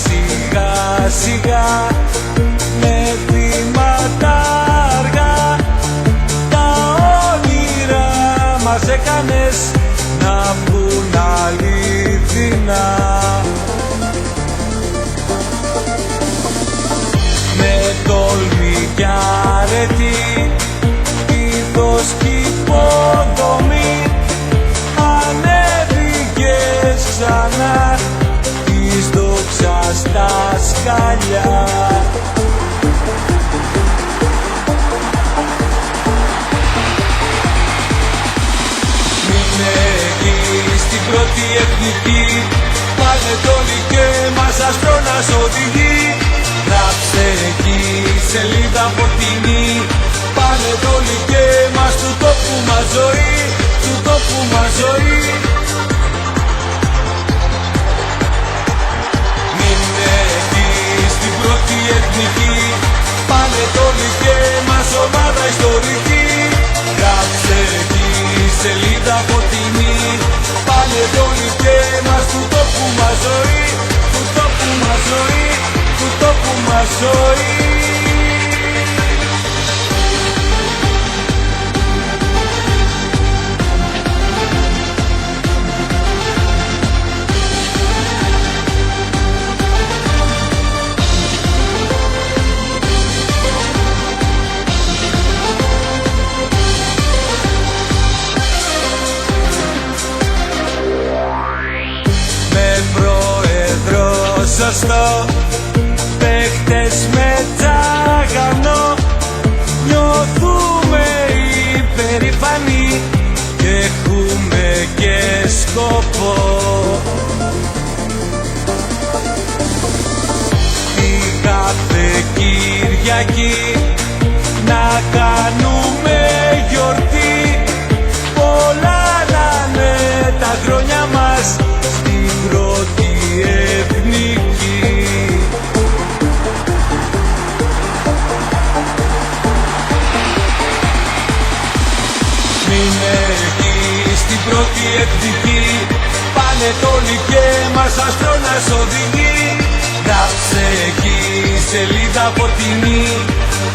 σιγά σιγά με βήματα αργά τα όνειρα μας έκανες να βγουν αληθινά. Με τόλμη κι αρετή, ήθος κι υποδομή ανέβηκες ξανά της δόξας τα σκαλιά. Μείνε εκεί στην πρώτη εθνική, πάνε τόλοι και μας αστρό να σ' οδηγεί. Γράψε εκεί σελίδα φωτεινή, πάνε τόλοι και μας του τόπου μας ζωή, του τόπου μας ζωή. Μείνε εκεί στην πρώτη εθνική, πάνε τόλοι και μας ομάδα ιστορική. Γράψε εκεί σελίδα φωτεινή, πάνε τόλοι και μας του τόπου μας ζωή, του τόπου μας ζωή, του τόπου μας ζωή. Με πρόεδρο σωστό, παίχτες με τσάγανο, νιώθουμε υπερηφανοί και έχουμε και σκοπό. Την κάθε Κυριακή να κάνουμε γιορτή, πολλά να είναι τα χρόνια μας στην πρώτη εθνική. Μείνε εκεί στην πρώτη εθνική, πάνε τόλοι και μας αστρό να σ' οδηγεί. Γράψε εκεί σελίδα φωτεινή,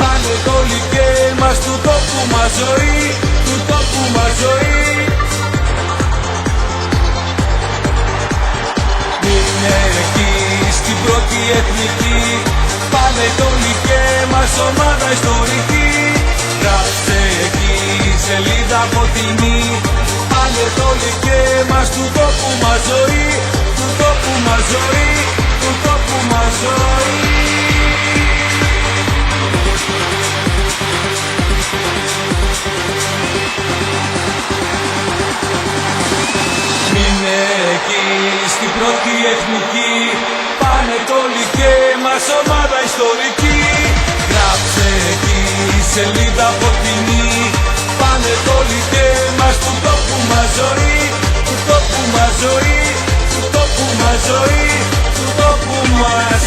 πάνε τόλοι και μας του τόπου μας ζωή, του τόπου μας ζωή. Μείνε εκεί στην πρώτη εθνική, πάνε τόλοι και μας ομάδα ιστορική. Γράψε εκεί σελίδα φωτεινή, πάνε τόλοι και μας του τόπου μας ζωή, του τόπου μας ζωή, του τόπου μας ζωή. Μείνε εκεί στην πρώτη εθνική, πάνε τόλοι και μας ομάδα ιστορική. Γράψε εκεί σελίδα φωτεινή, πάνε τόλοι και μας του τόπου μας ζωή, του τόπου μας ζωή, του τόπου μας ζωή, του τόπου μας.